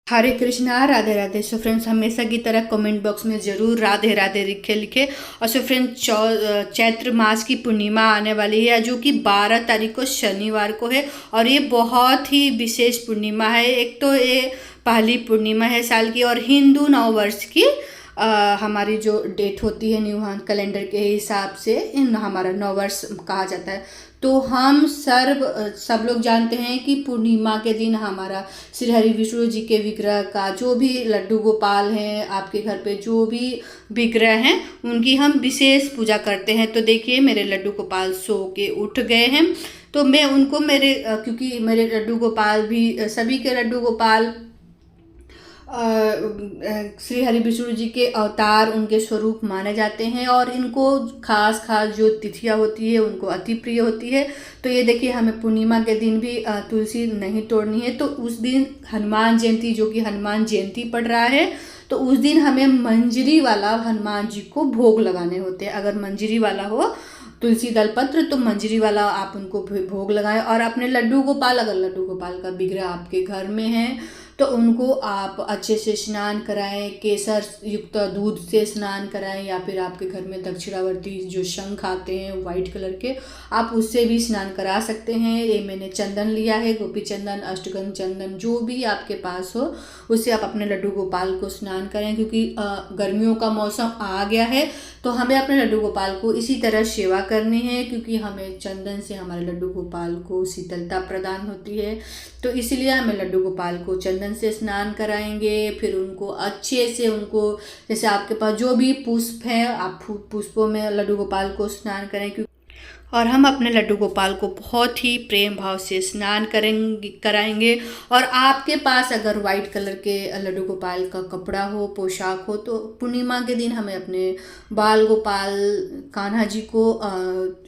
हरे Krishna, Radhe Radhe. So friends, हमेशा की तरह कमेंट बॉक्स में ज़रूर राधे राधे लिखे लिखे। और सो फ्रेंड्स, चैत्र मास की पूर्णिमा आने वाली है जो कि 12 तारीख को शनिवार को है। और ये बहुत ही विशेष पूर्णिमा है। एक तो ये पहली पूर्णिमा है साल की, और हिंदू नववर्ष की हमारी जो डेट होती है न्यू कैलेंडर के हिसाब से इन हमारा नववर्ष कहा जाता है। तो हम सब लोग जानते हैं कि पूर्णिमा के दिन हमारा श्री हरि विष्णु जी के विग्रह का जो भी लड्डू गोपाल हैं, आपके घर पे जो भी विग्रह हैं, उनकी हम विशेष पूजा करते हैं। तो देखिए, मेरे लड्डू गोपाल सो के उठ गए हैं। तो मैं उनको क्योंकि मेरे लड्डू गोपाल भी सभी के लड्डू गोपाल श्री हरि विष्णु जी के अवतार, उनके स्वरूप माने जाते हैं। और इनको खास खास जो तिथियां होती है उनको अति प्रिय होती है। तो ये देखिए, हमें पूर्णिमा के दिन भी तुलसी नहीं तोड़नी है। तो उस दिन हनुमान जयंती, जो कि हनुमान जयंती पड़ रहा है, तो उस दिन हमें मंजरी वाला हनुमान जी को भोग लगाने होते हैं। अगर मंजरी वाला हो तुलसी दलपत्र, तो मंजरी वाला आप उनको भोग लगाएं। और अपने लड्डू गोपाल, अगर लड्डू गोपाल का विग्रह आपके घर में है तो उनको आप अच्छे से स्नान कराएं, केसर युक्त दूध से स्नान कराएं, या फिर आपके घर में दक्षिणावर्ती जो शंख आते हैं वाइट कलर के, आप उससे भी स्नान करा सकते हैं। ये मैंने चंदन लिया है, गोपी चंदन, अष्टगंध चंदन, जो भी आपके पास हो उससे आप अपने लड्डू गोपाल को स्नान करें। क्योंकि गर्मियों का मौसम आ गया है, तो हमें अपने लड्डू गोपाल को इसी तरह सेवा करनी है। क्योंकि हमें चंदन से हमारे लड्डू गोपाल को शीतलता प्रदान होती है। तो इसलिए हमें लड्डू गोपाल को चंदन से स्नान कराएंगे। फिर उनको अच्छे से, उनको जैसे आपके पास जो भी पुष्प है, आप पुष्पों में लड्डू गोपाल को स्नान करें। और हम अपने लड्डू गोपाल को बहुत ही प्रेम भाव से स्नान कराएंगे। और आपके पास अगर वाइट कलर के लड्डू गोपाल का कपड़ा हो, पोशाक हो, तो पूर्णिमा के दिन हमें अपने बाल गोपाल कान्हा जी को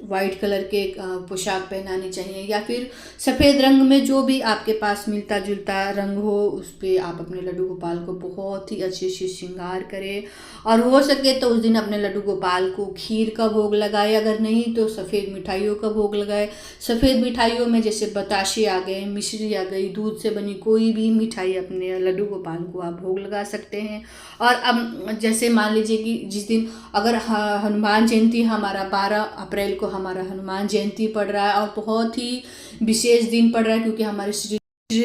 वाइट कलर के पोशाक पहनानी चाहिए। या फिर सफ़ेद रंग में जो भी आपके पास मिलता जुलता रंग हो, उस पर आप अपने लड्डू गोपाल को बहुत ही अच्छे से श्रृंगार करें। और हो सके तो उस दिन अपने लड्डू गोपाल को खीर का भोग लगाए, अगर नहीं तो सफ़ेद मिठाइयों का भोग लगाए। सफ़ेद मिठाइयों में जैसे बताशे आ गए, मिश्री आ गई, दूध से बनी कोई भी मिठाई अपने लड्डू गोपाल को आप भोग लगा सकते हैं। और अब जैसे मान लीजिए कि जिस दिन अगर हनुमान जयंती, हमारा 12 अप्रैल को हमारा हनुमान जयंती पड़ रहा है, और बहुत ही विशेष दिन पड़ रहा है, क्योंकि हमारे श्री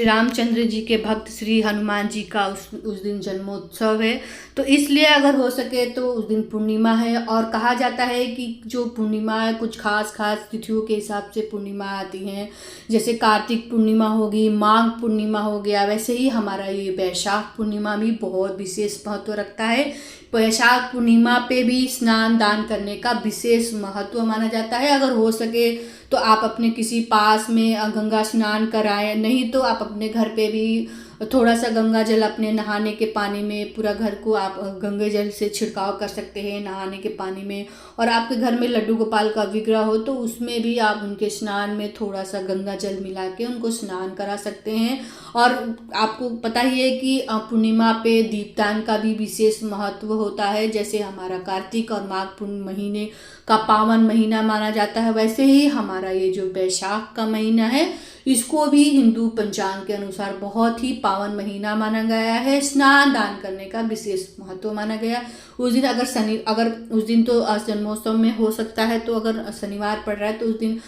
रामचंद्र जी के भक्त श्री हनुमान जी का उस दिन जन्मोत्सव है। तो इसलिए अगर हो सके तो उस दिन पूर्णिमा है। और कहा जाता है कि जो पूर्णिमा है, कुछ खास तिथियों के हिसाब से पूर्णिमा आती हैं। जैसे कार्तिक पूर्णिमा होगी, माघ पूर्णिमा हो गया, वैसे ही हमारा ये वैशाख पूर्णिमा भी बहुत विशेष महत्व रखता है। वैशाख पूर्णिमा पे भी स्नान दान करने का विशेष महत्व माना जाता है। अगर हो सके तो आप अपने किसी पास में गंगा स्नान कराएं, नहीं तो आप अपने घर पे भी थोड़ा सा गंगा जल अपने नहाने के पानी में, पूरा घर को आप गंगा जल से छिड़काव कर सकते हैं नहाने के पानी में। और आपके घर में लड्डू गोपाल का विग्रह हो तो उसमें भी आप उनके स्नान में थोड़ा सा गंगा जल मिला के उनको स्नान करा सकते हैं। और आपको पता ही है कि पूर्णिमा पे दीपदान का भी विशेष महत्व होता है। जैसे हमारा कार्तिक और माघ महीने का पावन महीना माना जाता है, वैसे ही हमारा ये जो वैशाख का महीना है, इसको भी हिंदू पंचांग के अनुसार बहुत ही पावन महीना माना गया है। स्नान दान करने का विशेष महत्व माना गया। उस दिन अगर उस दिन तो जन्मोत्सव में हो सकता है, तो अगर शनिवार पड़ रहा है तो उस दिन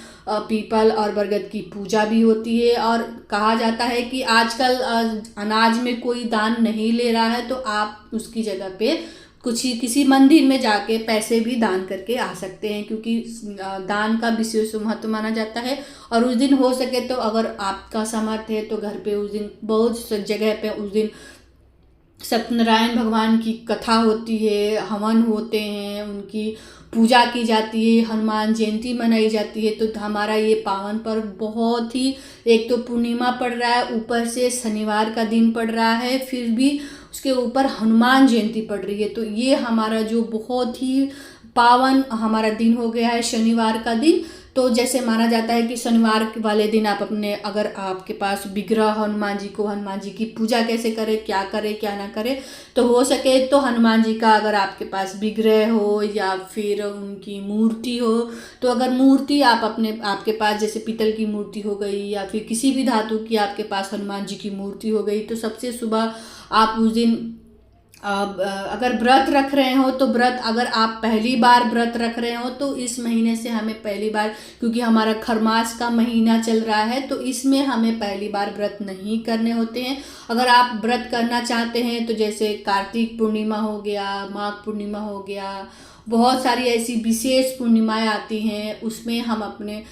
पीपल और बरगद की पूजा भी होती है। और कहा जाता है कि आजकल अनाज में कोई दान नहीं ले रहा है, तो आप उसकी जगह पे किसी मंदिर में जाके पैसे भी दान करके आ सकते हैं। क्योंकि दान का विशेष महत्व माना जाता है। और उस दिन हो सके तो अगर आपका सामर्थ्य है तो घर पे उस दिन बहुत जगह पे उस दिन सत्यनारायण भगवान की कथा होती है, हवन होते हैं, उनकी पूजा की जाती है, हनुमान जयंती मनाई जाती है। तो हमारा ये पावन पर्व बहुत ही, एक तो पूर्णिमा पड़ रहा है, ऊपर से शनिवार का दिन पड़ रहा है, फिर भी उसके ऊपर हनुमान जयंती पड़ रही है। तो ये हमारा जो बहुत ही पावन हमारा दिन हो गया है शनिवार का दिन। तो जैसे माना जाता है कि शनिवार वाले दिन आप अपने, अगर आपके पास विग्रह हनुमान जी को, हनुमान जी की पूजा कैसे करें, क्या ना करें, तो हो सके तो हनुमान जी का अगर आपके पास विग्रह हो या फिर उनकी मूर्ति हो, तो अगर मूर्ति आपके पास जैसे पीतल की मूर्ति हो गई या फिर किसी भी धातु की आपके पास हनुमान जी की मूर्ति हो गई, तो सबसे सुबह आप उस दिन अगर व्रत रख रहे हो तो व्रत, अगर आप पहली बार व्रत रख रहे हो तो इस महीने से हमें पहली बार, क्योंकि हमारा खरमास का महीना चल रहा है तो इसमें हमें पहली बार व्रत नहीं करने होते हैं। अगर आप व्रत करना चाहते हैं तो जैसे कार्तिक पूर्णिमा हो गया, माघ पूर्णिमा हो गया, बहुत सारी ऐसी विशेष पूर्णिमाएं आती हैं, उसमें हम अपने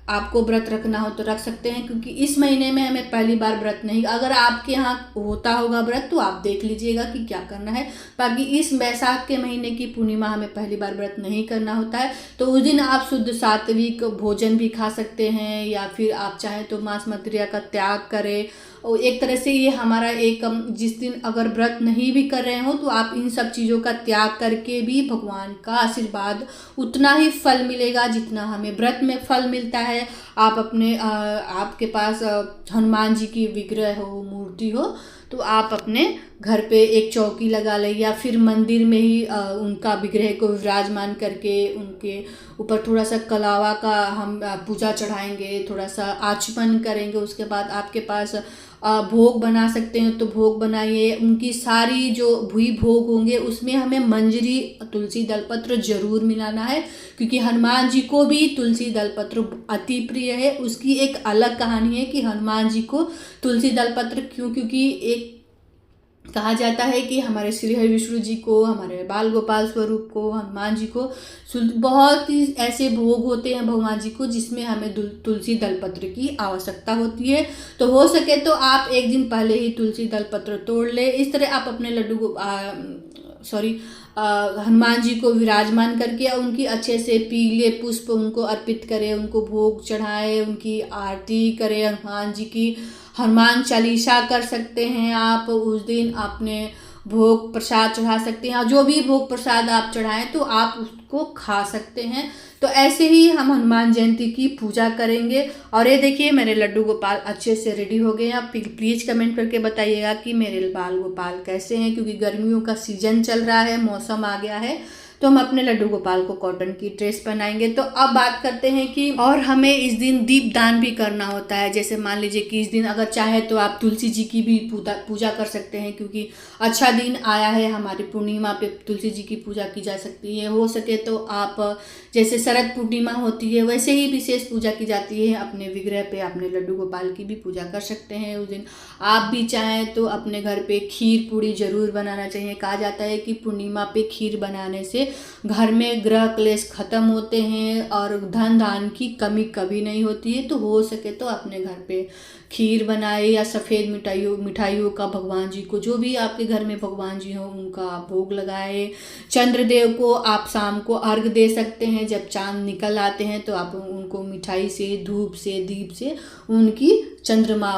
आपको व्रत रखना हो तो रख सकते हैं, क्योंकि इस महीने में हमें पहली बार व्रत नहीं। अगर आपके यहाँ होता होगा व्रत तो आप देख लीजिएगा कि क्या करना है। बाकी इस वैशाख के महीने की पूर्णिमा हमें पहली बार व्रत नहीं करना होता है, तो उस दिन आप शुद्ध सात्विक भोजन भी खा सकते हैं, या फिर आप चाहें तो मांस मदिरा का त्याग करें। और एक तरह से ये हमारा एक, जिस दिन अगर व्रत नहीं भी कर रहे हो तो आप इन सब चीज़ों का त्याग करके भी भगवान का आशीर्वाद उतना ही फल मिलेगा जितना हमें व्रत में फल मिलता है। आप अपने आपके पास हनुमान जी की विग्रह हो, मूर्ति हो, तो आप अपने घर पे एक चौकी लगा लें या फिर मंदिर में ही उनका विग्रह को विराजमान करके उनके ऊपर थोड़ा सा कलावा का हम पूजा चढ़ाएंगे, थोड़ा सा आचमन करेंगे। उसके बाद आपके पास भोग बना सकते हैं तो भोग बनाइए। उनकी सारी जो भुई भोग होंगे उसमें हमें मंजरी, तुलसी दलपत्र जरूर मिलाना है, क्योंकि हनुमान जी को भी तुलसी दलपत्र अति प्रिय है। उसकी एक अलग कहानी है कि हनुमान जी को तुलसी दलपत्र क्यों, क्योंकि एक कहा जाता है कि हमारे श्री हरि विष्णु जी को, हमारे बाल गोपाल स्वरूप को, हनुमान जी को बहुत ही ऐसे भोग होते हैं भगवान जी को जिसमें हमें तुलसी दलपत्र की आवश्यकता होती है। तो हो सके तो आप एक दिन पहले ही तुलसी दलपत्र तोड़ ले। इस तरह आप अपने लड्डू को हनुमान जी को विराजमान करके उनकी अच्छे से पीले पुष्प उनको अर्पित करें, उनको भोग चढ़ाएं, उनकी आरती करें। हनुमान जी की हनुमान चालीसा कर सकते हैं आप। उस दिन अपने भोग प्रसाद चढ़ा सकते हैं, जो भी भोग प्रसाद आप चढ़ाएं तो आप उसको खा सकते हैं। तो ऐसे ही हम हनुमान जयंती की पूजा करेंगे। और ये देखिए मेरे लड्डू गोपाल अच्छे से रेडी हो गए हैं। आप प्लीज़ कमेंट करके बताइएगा कि मेरे बाल गोपाल कैसे हैं, क्योंकि गर्मियों का सीजन चल रहा है, मौसम आ गया है, तो हम अपने लड्डू गोपाल को कॉटन की ड्रेस पहनाएंगे। तो अब बात करते हैं कि और हमें इस दिन दीप दान भी करना होता है। जैसे मान लीजिए कि इस दिन अगर चाहे तो आप तुलसी जी की भी पूजा कर सकते हैं, क्योंकि अच्छा दिन आया है, हमारी पूर्णिमा पे तुलसी जी की पूजा की जा सकती है। हो सके तो आप जैसे शरद पूर्णिमा होती है वैसे ही विशेष पूजा की जाती है, अपने विग्रह पे अपने लड्डू गोपाल की भी पूजा कर सकते हैं उस दिन। आप भी चाहें तो अपने घर पे खीर पूड़ी जरूर बनाना चाहिए। कहा जाता है कि पूर्णिमा पे खीर बनाने से घर में ग्रह क्लेश खत्म होते हैं और धन धान की कमी कभी नहीं होती है। तो हो सके तो अपने घर पे खीर बनाए या सफ़ेद मिठाइयों का भगवान जी को, जो भी आपके घर में भगवान जी हो, उनका भोग लगाए। चंद्रदेव को आप शाम को अर्घ दे सकते हैं। जब चांद निकल आते हैं तो आप उनको मिठाई से, धूप से, दीप से उनकी चंद्रमा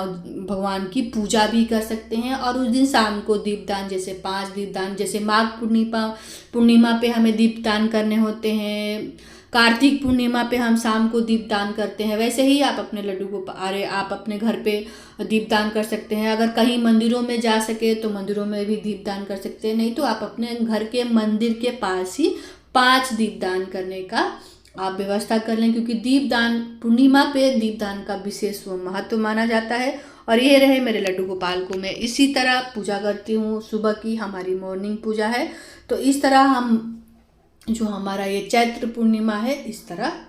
भगवान की पूजा भी कर सकते हैं। और उस दिन शाम को दीपदान, जैसे 5 दीपदान, जैसे माघ पूर्णिमा पे हमें दीपदान करने होते हैं, कार्तिक पूर्णिमा पे हम शाम को दीपदान करते हैं, वैसे ही आप अपने लड्डू को आप अपने घर पे दीपदान कर सकते हैं। अगर कहीं मंदिरों में जा सके तो मंदिरों में भी दीपदान कर सकते हैं, नहीं तो आप अपने घर के मंदिर के पास ही 5 दीपदान करने का आप व्यवस्था कर लें, क्योंकि दीपदान पूर्णिमा पे दीपदान का विशेष महत्व माना जाता है। और ये रहे मेरे लड्डू गोपाल को मैं इसी तरह पूजा करती हूँ। सुबह की हमारी मॉर्निंग पूजा है, तो इस तरह हम जो हमारा ये चैत्र पूर्णिमा है इस तरह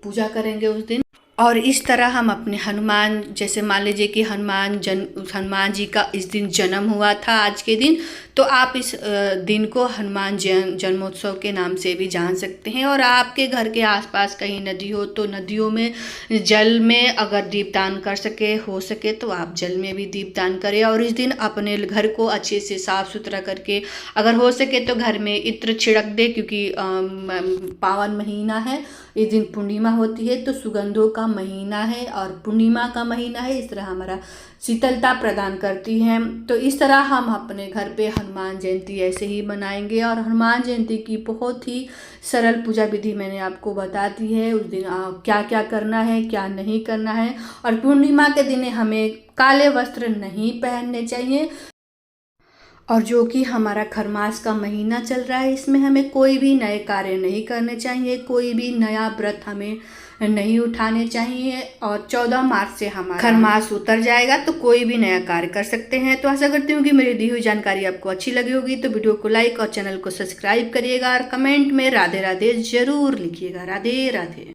पूजा करेंगे उस दिन। और इस तरह हम अपने हनुमान, जैसे मान लीजिए कि हनुमान जी का इस दिन जन्म हुआ था आज के दिन, तो आप इस दिन को हनुमान जन्मोत्सव के नाम से भी जान सकते हैं। और आपके घर के आसपास कहीं नदी हो तो नदियों में जल में अगर दीपदान कर सके, हो सके तो आप जल में भी दीपदान करें। और इस दिन अपने घर को अच्छे से साफ़ सुथरा करके, अगर हो सके तो घर में इत्र छिड़क दे, क्योंकि पावन महीना है, इस दिन पूर्णिमा होती है तो सुगंधों का का महीना है और पूर्णिमा का महीना है, इस तरह हमारा शीतलता प्रदान करती है। तो इस तरह हम अपने घर पे हनुमान जयंती ऐसे ही मनाएंगे। और हनुमान जयंती की बहुत ही सरल पूजा विधि मैंने आपको बता दी है। उस दिन क्या क्या करना है, क्या नहीं करना है। और पूर्णिमा के दिन हमें काले वस्त्र नहीं पहनने चाहिए। और जो कि हमारा खरमास का महीना चल रहा है, इसमें हमें कोई भी नए कार्य नहीं करने चाहिए, कोई भी नया व्रत हमें नहीं उठाने चाहिए। और 14 मार्च से हमारा खरमास उतर जाएगा, तो कोई भी नया कार्य कर सकते हैं। तो आशा करती हूँ कि मेरी दी हुई जानकारी आपको अच्छी लगी होगी। तो वीडियो को लाइक और चैनल को सब्सक्राइब करिएगा और कमेंट में राधे राधे जरूर लिखिएगा। राधे राधे।